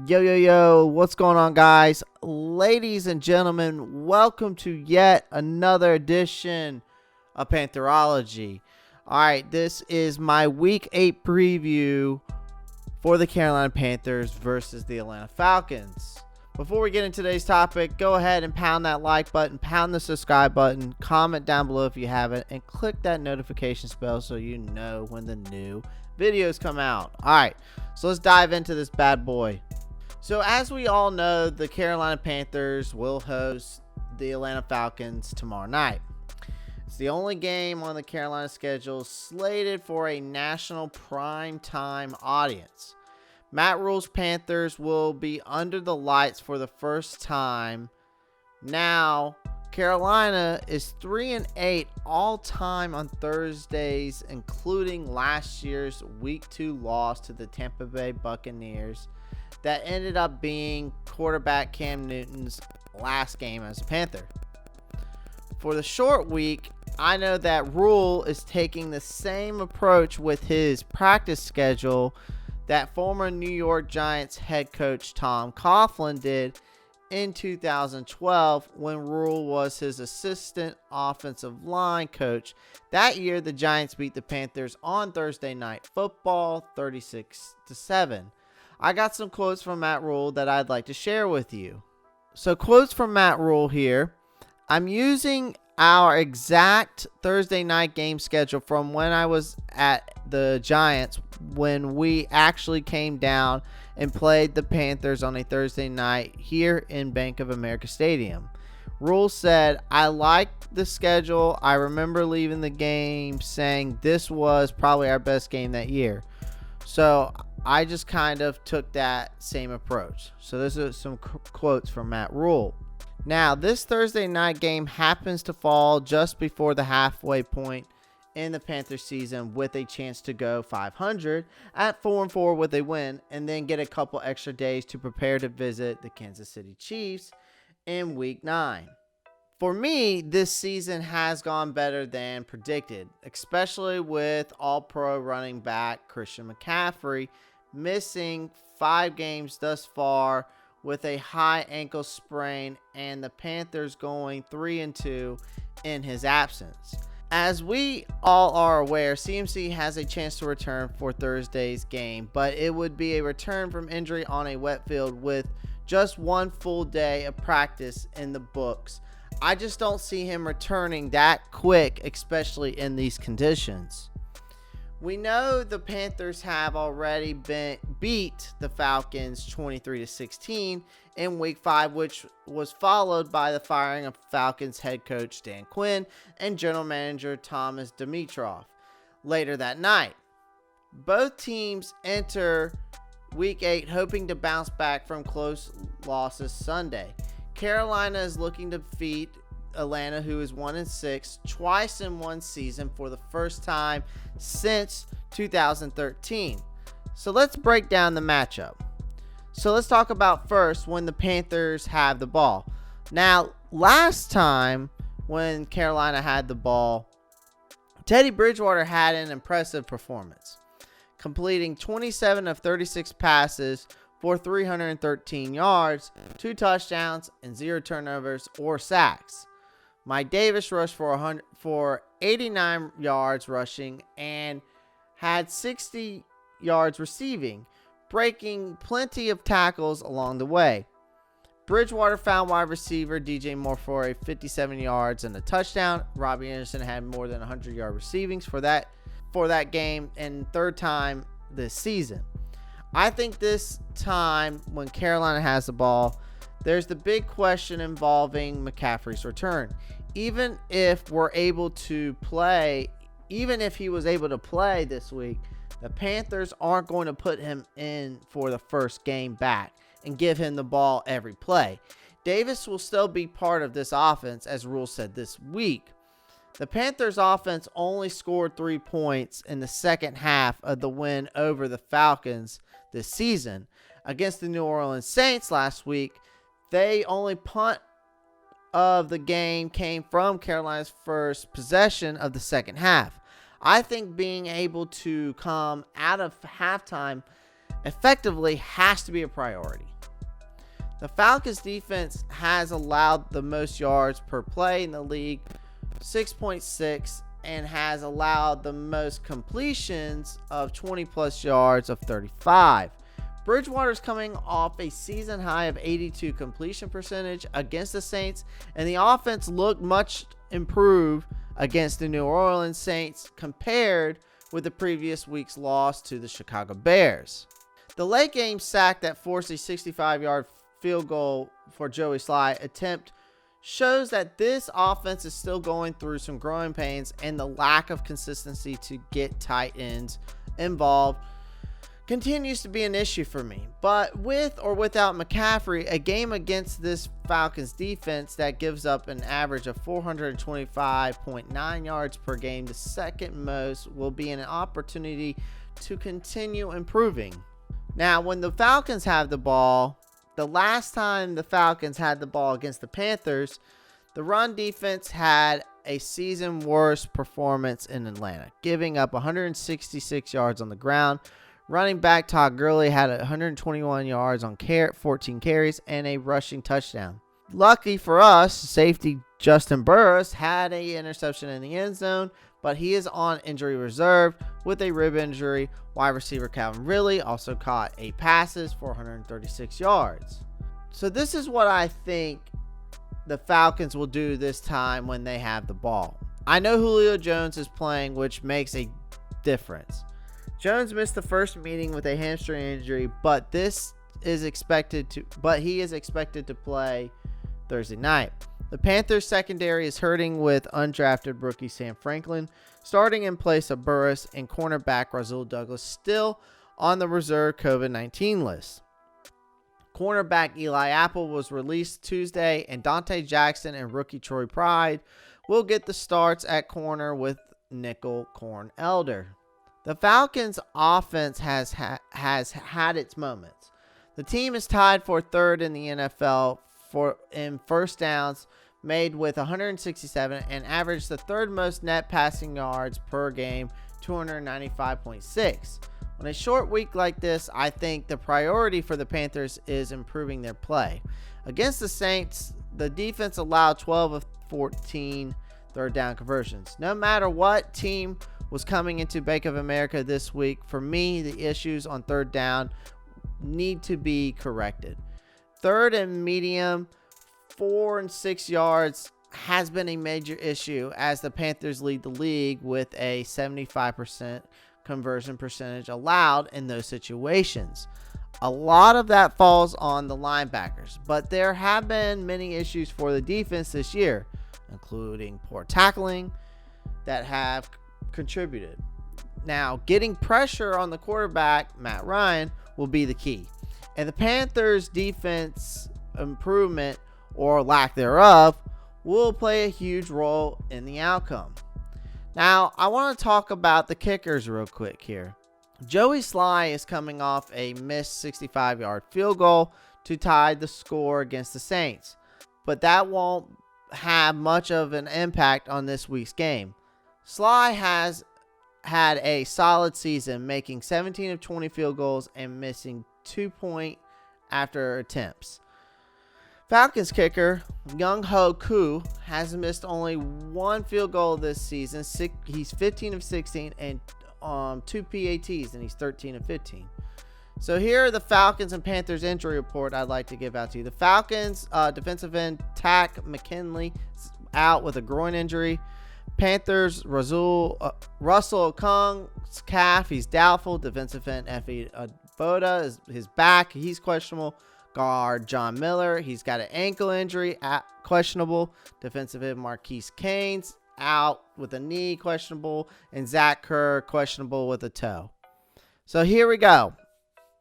Yo, what's going on, guys? Ladies and gentlemen, welcome to yet another edition of Pantherology. Alright, this is my Week 8 preview for the Carolina Panthers versus the Atlanta Falcons. Before we get into today's topic, go ahead and pound that like button, pound the subscribe button, comment down below if you haven't, and click that notification bell so you know when the new videos come out. Alright, so let's dive into this bad boy. So as we all know, the Carolina Panthers will host the Atlanta Falcons tomorrow night. It's the only game on the Carolina schedule slated for a national primetime audience. Matt Rule's Panthers will be under the lights for the first time. Now, Carolina is 3-8 all-time on Thursdays, including last year's Week 2 loss to the Tampa Bay Buccaneers that ended up being quarterback Cam Newton's last game as a Panther. For the short week, I know that Rule is taking the same approach with his practice schedule that former New York Giants head coach Tom Coughlin did in 2012 when Rule was his assistant offensive line coach. That year, the Giants beat the Panthers on Thursday Night Football 36-7. I got some quotes from Matt Rule that I'd like to share with you. So quotes from Matt Rule here. I'm using our exact Thursday night game schedule from when I was at the Giants when we actually came down and played the Panthers on a Thursday night here in Bank of America Stadium. Rule said, I like the schedule. I remember leaving the game saying this was probably our best game that year. So I just kind of took that same approach. So those are some quotes from Matt Rule. Now, this Thursday night game happens to fall just before the halfway point in the Panthers season with a chance to go 500 at 4-4 with a win and then get a couple extra days to prepare to visit the Kansas City Chiefs in Week 9. For me, this season has gone better than predicted, especially with all-pro running back Christian McCaffrey missing 5 games thus far with a high ankle sprain and the Panthers going 3-2 in his absence. As we all are aware, CMC has a chance to return for Thursday's game, but it would be a return from injury on a wet field with just one full day of practice in the books. I just don't see him returning that quick, especially in these conditions. We know the Panthers have already beat the Falcons 23-16 in Week 5, which was followed by the firing of Falcons head coach Dan Quinn and general manager Thomas Dimitroff later that night. Both teams enter Week 8 hoping to bounce back from close losses Sunday. Carolina is looking to defeat Atlanta, who is 1-6, twice in one season for the first time since 2013. So let's break down the matchup. So let's talk about first when the Panthers have the ball. Now, last time when Carolina had the ball, Teddy Bridgewater had an impressive performance, completing 27 of 36 passes for 313 yards, 2 touchdowns, and 0 turnovers or sacks. Mike Davis rushed for 89 yards rushing and had 60 yards receiving, breaking plenty of tackles along the way. Bridgewater found wide receiver DJ Moore for a 57 yards and a touchdown. Robbie Anderson had more than 100-yard receivings for that game and third time this season. I think this time when Carolina has the ball, there's the big question involving McCaffrey's return. Even if he was able to play this week, the Panthers aren't going to put him in for the first game back and give him the ball every play. Davis will still be part of this offense, as Rule said this week. The Panthers offense only scored 3 points in the second half of the win over the Falcons this season. Against the New Orleans Saints last week, they only punt of the game came from Carolina's first possession of the second half. I think being able to come out of halftime effectively has to be a priority. The Falcons defense has allowed the most yards per play in the league, 6.6, and has allowed the most completions of 20 plus yards of 35. Bridgewater's coming off a season high of 82 completion percentage against the Saints, and the offense looked much improved against the New Orleans Saints compared with the previous week's loss to the Chicago Bears. The late game sack that forced a 65-yard field goal for Joey Sly attempt shows that this offense is still going through some growing pains, and the lack of consistency to get tight ends involved continues to be an issue for me. But with or without McCaffrey, a game against this Falcons defense that gives up an average of 425.9 yards per game, the second most, will be an opportunity to continue improving. Now, when the Falcons have the ball, the last time the Falcons had the ball against the Panthers, the run defense had a season worst performance in Atlanta, giving up 166 yards on the ground. Running back Todd Gurley had 121 yards on 14 carries and a rushing touchdown. Lucky for us, safety Justin Burris had an interception in the end zone, but he is on injury reserve with a rib injury. Wide receiver Calvin Ridley also caught 8 passes for 136 yards. So this is what I think the Falcons will do this time when they have the ball. I know Julio Jones is playing, which makes a difference. Jones missed the first meeting with a hamstring injury, but he is expected to play Thursday night. The Panthers secondary is hurting with undrafted rookie Sam Franklin starting in place of Burris, and cornerback Rasul Douglas still on the reserve COVID-19 list. Cornerback Eli Apple was released Tuesday, and Dante Jackson and rookie Troy Pride will get the starts at corner with nickel Corn Elder. The Falcons' offense has had its moments. The team is tied for third in the NFL in first downs made with 167 and averaged the third most net passing yards per game, 295.6. On a short week like this, I think the priority for the Panthers is improving their play. Against the Saints, the defense allowed 12 of 14 third down conversions. No matter what team was coming into Bank of America this week, for me, the issues on third down need to be corrected. Third and medium, 4 and 6 yards has been a major issue as the Panthers lead the league with a 75% conversion percentage allowed in those situations. A lot of that falls on the linebackers, but there have been many issues for the defense this year, including poor tackling that have contributed. Now, getting pressure on the quarterback, Matt Ryan, will be the key. And the Panthers' defense improvement, or lack thereof, will play a huge role in the outcome. Now, I want to talk about the kickers real quick here. Joey Sly is coming off a missed 65-yard field goal to tie the score against the Saints, but that won't have much of an impact on this week's game. Sly has had a solid season, making 17 of 20 field goals and missing 2 point after attempts. Falcons kicker Young Ho Koo has missed only 1 field goal this season. He's 15 of 16 and 2 PATs, and he's 13 of 15. So here are the Falcons and Panthers injury report I'd like to give out to you. The Falcons defensive end Tack McKinley is out with a groin injury. Panthers Russell Okung's calf, he's doubtful. Defensive end Effie Boda is his back, he's questionable. Guard John Miller, he's got an ankle injury, questionable. Defensive end Marquise Canes out with a knee, questionable. And Zach Kerr, questionable with a toe. So here we go.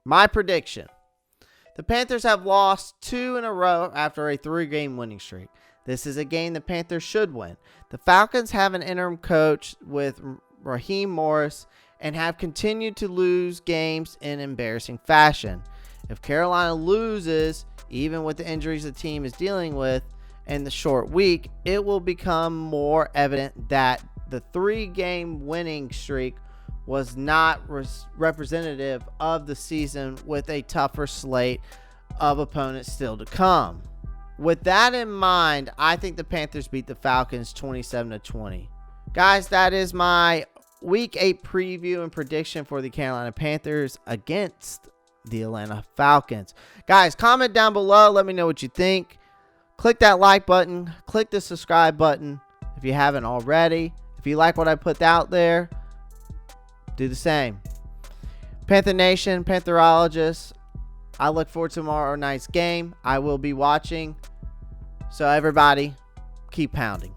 My prediction. The Panthers have lost 2 in a row after a 3-game winning streak. This is a game the Panthers should win. The Falcons have an interim coach with Raheem Morris and have continued to lose games in embarrassing fashion. If Carolina loses, even with the injuries the team is dealing with in the short week, it will become more evident that the 3-game winning streak was not representative of the season with a tougher slate of opponents still to come. With that in mind, I think the Panthers beat the Falcons 27-20. Guys, that is my Week 8 preview and prediction for the Carolina Panthers against the Atlanta Falcons. Guys, comment down below. Let me know what you think. Click that like button. Click the subscribe button if you haven't already. If you like what I put out there, do the same. Panther Nation, Pantherologists, I look forward to tomorrow night's game. I will be watching. So everybody, keep pounding.